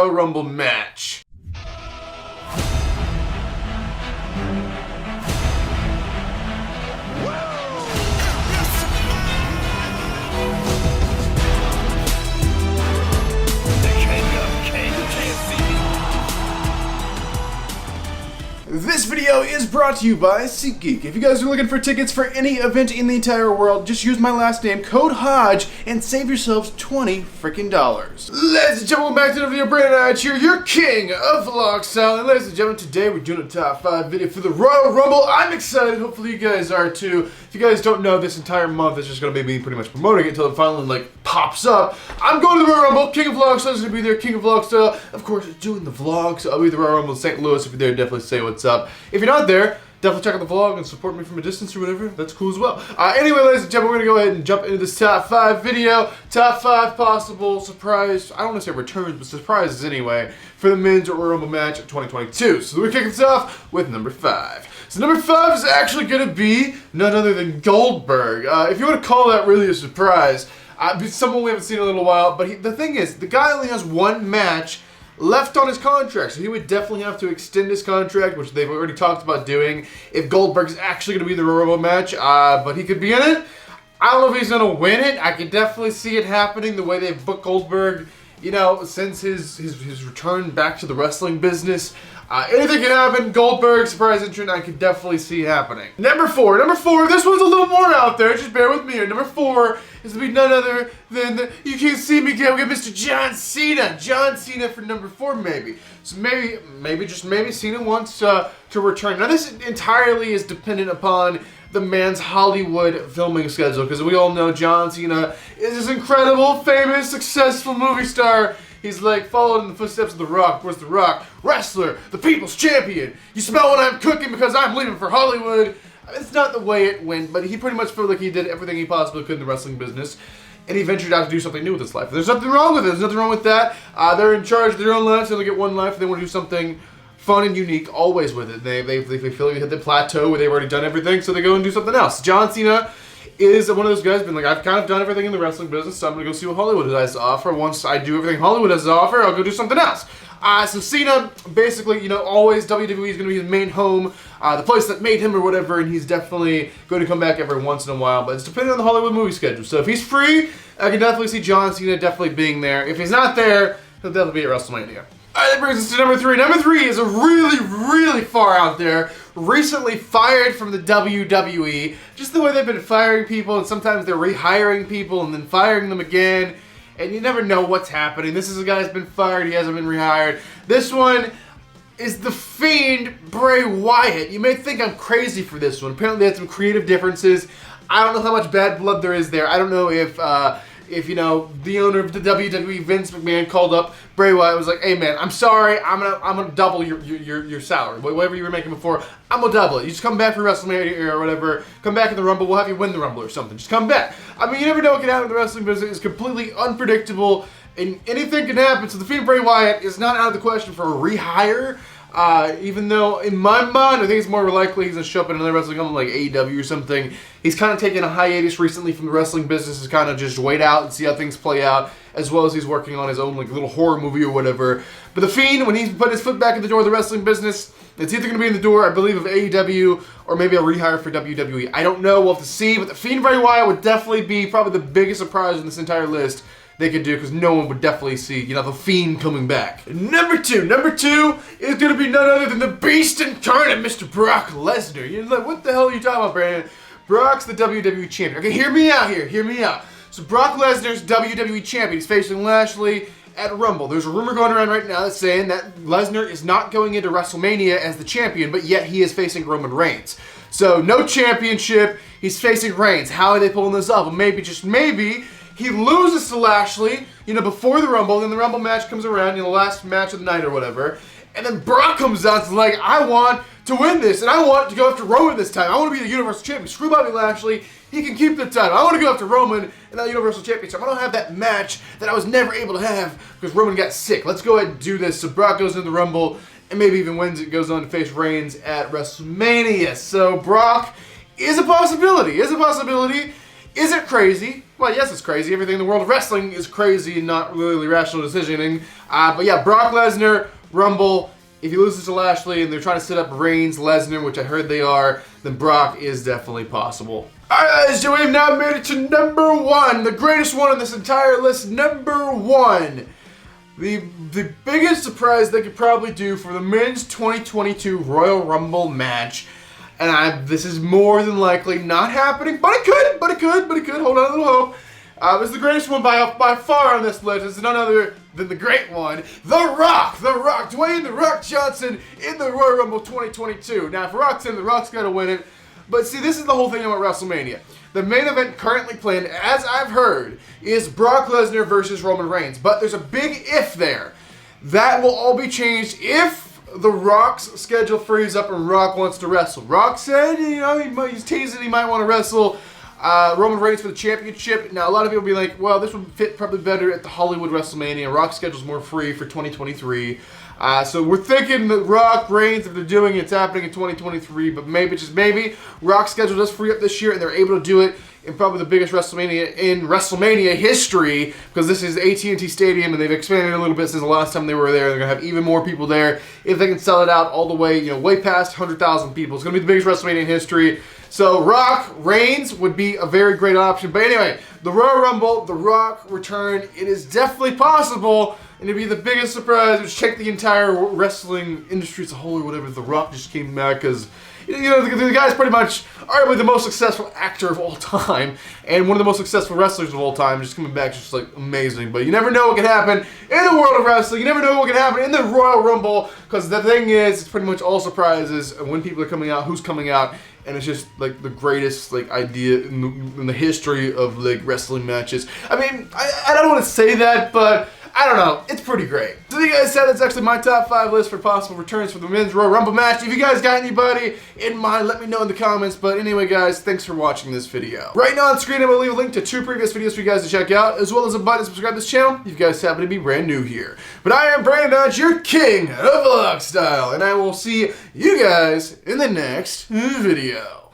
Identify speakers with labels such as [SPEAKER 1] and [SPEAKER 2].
[SPEAKER 1] Royal Rumble match. This video is brought to you by SeatGeek. If you guys are looking for tickets for any event in the entire world, just use my last name, code Hodge, and save yourselves $20 freaking. Ladies and gentlemen, welcome back to the video. Brandon Hodge here, your king of vlog style. And ladies and gentlemen, today we're doing a top 5 video for the Royal Rumble. I'm excited. Hopefully you guys are too. If you guys don't know, this entire month is just going to be me pretty much promoting it until it finally pops up. I'm going to the Royal Rumble. King of Vlog Style is going to be there. King of Vlog Style, of course, doing the vlogs. I'll be at the Royal Rumble in St. Louis. If you're there, definitely say what's up. If you're not there, definitely check out the vlog and support me from a distance or whatever. That's cool as well. Anyway, ladies and gentlemen, we're going to go ahead and jump into this top 5 video. Top 5 possible surprise, I don't want to say returns, but surprises anyway, for the men's Royal Rumble match of 2022. So we're kicking this off with number 5. So number 5 is actually going to be none other than Goldberg. If you want to call that really a surprise, someone we haven't seen in a little while, but the thing is, the guy only has one match left on his contract, so he would definitely have to extend his contract, which they've already talked about doing, if Goldberg's actually going to be in the Royal Rumble match, but he could be in it. I don't know if he's going to win it. I could definitely see it happening the way they've booked Goldberg, you know, since his return back to the wrestling business. Anything can happen. Goldberg, surprise entrant, I could definitely see happening. Number 4, this one's a little more out there, just bear with me here. Number 4 is to be none other than, you can't see me again, we got Mr. John Cena. John Cena for number 4 maybe. So maybe, just maybe Cena wants to return. Now this entirely is dependent upon the man's Hollywood filming schedule, because we all know John Cena is this incredible, famous, successful movie star. He's followed in the footsteps of The Rock. Where's The Rock? Wrestler, the people's champion. You smell what I'm cooking because I'm leaving for Hollywood. It's not the way it went, but he pretty much felt like he did everything he possibly could in the wrestling business, and he ventured out to do something new with his life. There's nothing wrong with it. There's nothing wrong with that. They're in charge of their own lives. They only get one life. They want to do something fun and unique always with it. They feel like they hit the plateau where they've already done everything, so they go and do something else. John Cena is one of those guys been I've kind of done everything in the wrestling business, so I'm going to go see what Hollywood has to offer. Once I do everything Hollywood has to offer, I'll go do something else. So Cena, basically, always WWE is going to be his main home, the place that made him or whatever, and he's definitely going to come back every once in a while, but it's depending on the Hollywood movie schedule. So if he's free, I can definitely see John Cena definitely being there. If he's not there, he'll definitely be at WrestleMania. Alright, that brings us to number 3. Number 3 is a really far out there. Recently fired from the WWE. Just the way they've been firing people, and sometimes they're rehiring people and then firing them again. And you never know what's happening. This is a guy that's been fired, he hasn't been rehired. This one is the Fiend, Bray Wyatt. You may think I'm crazy for this one. Apparently they had some creative differences. I don't know how much bad blood there is there. I don't know if the owner of the WWE, Vince McMahon, called up Bray Wyatt and was like, hey man, I'm sorry, I'm gonna double your salary. Whatever you were making before, I'm gonna double it. You just come back for WrestleMania or whatever, come back in the Rumble, we'll have you win the Rumble or something. Just come back. I mean, you never know what can happen in the wrestling business. It's completely unpredictable and anything can happen. So the Fiend Bray Wyatt is not out of the question for a rehire. Even though, in my mind, I think it's more likely he's going to show up in another wrestling company like AEW or something. He's kind of taken a hiatus recently from the wrestling business to kind of just wait out and see how things play out, as well as he's working on his own little horror movie or whatever. But the Fiend, when he's put his foot back in the door of the wrestling business, it's either going to be in the door, I believe, of AEW or maybe a rehire for WWE. I don't know, we'll have to see, but the Fiend Bray Wyatt would definitely be probably the biggest surprise in this entire list they could do, because no one would definitely see, the Fiend coming back. Number 2 is going to be none other than the Beast Incarnate, Mr. Brock Lesnar. You're like, what the hell are you talking about, Brandon? Brock's the WWE Champion. Okay, hear me out here, hear me out. So Brock Lesnar's WWE Champion. He's facing Lashley at Rumble. There's a rumor going around right now that's saying that Lesnar is not going into WrestleMania as the champion, but yet he is facing Roman Reigns. So no championship, he's facing Reigns. How are they pulling this off? Well, maybe, just maybe, he loses to Lashley, before the Rumble, then the Rumble match comes around, the last match of the night or whatever, and then Brock comes out and is like, I want to win this, and I want to go after Roman this time. I want to be the Universal Champion. Screw Bobby Lashley, he can keep the title. I want to go after Roman and that Universal Championship. I don't have that match that I was never able to have because Roman got sick. Let's go ahead and do this. So Brock goes into the Rumble and maybe even wins it, goes on to face Reigns at WrestleMania. So Brock is a possibility. Is it crazy? Well, yes, it's crazy. Everything in the world of wrestling is crazy and not really rational decisioning. But yeah, Brock Lesnar, Rumble. If he loses to Lashley and they're trying to set up Reigns, Lesnar, which I heard they are, then Brock is definitely possible. Alright guys, so we've now made it to number 1, the greatest one on this entire list, number 1. The biggest surprise they could probably do for the men's 2022 Royal Rumble match. And this is more than likely not happening, but it could, hold on a little hope. It's the greatest one by far on this list. It's none other than the great one, The Rock, Dwayne The Rock Johnson in the Royal Rumble 2022. Now, if Rock's in, The Rock's got to win it. But see, this is the whole thing about WrestleMania. The main event currently planned, as I've heard, is Brock Lesnar versus Roman Reigns. But there's a big if there. That will all be changed if The Rock's schedule frees up and Rock wants to wrestle. Rock said, he's teasing he might want to wrestle Roman Reigns for the championship. Now, a lot of people will be like, well, this would fit probably better at the Hollywood WrestleMania. Rock's schedule's more free for 2023. So we're thinking that Rock, Reigns, if they're doing it, it's happening in 2023. But maybe, just maybe, Rock's schedule does free up this year and they're able to do it in probably the biggest WrestleMania in WrestleMania history, because this is AT&T Stadium and they've expanded a little bit since the last time they were there. They're going to have even more people there if they can sell it out all the way, way past 100,000 people. It's going to be the biggest WrestleMania in history. So Rock, Reigns would be a very great option. But anyway, the Royal Rumble, The Rock return, it is definitely possible. And it'd be the biggest surprise. Which check the entire wrestling industry as a whole or whatever. The Rock just came back because, the guy's pretty much arguably the most successful actor of all time and one of the most successful wrestlers of all time. Just coming back, just like amazing. But you never know what can happen in the world of wrestling. You never know what can happen in the Royal Rumble, because the thing is, it's pretty much all surprises when people are coming out, who's coming out. And it's just like the greatest idea in the history of wrestling matches. I mean, I don't want to say that, but I don't know. It's pretty great. So you guys said that's actually my top 5 list for possible returns for the men's Royal Rumble match. If you guys got anybody in mind, let me know in the comments. But anyway, guys, thanks for watching this video. Right now on screen, I'm going to leave a link to 2 previous videos for you guys to check out, as well as a button to subscribe to this channel if you guys happen to be brand new here. But I am Brandon Dodge, your king of vlog style, and I will see you guys in the next video.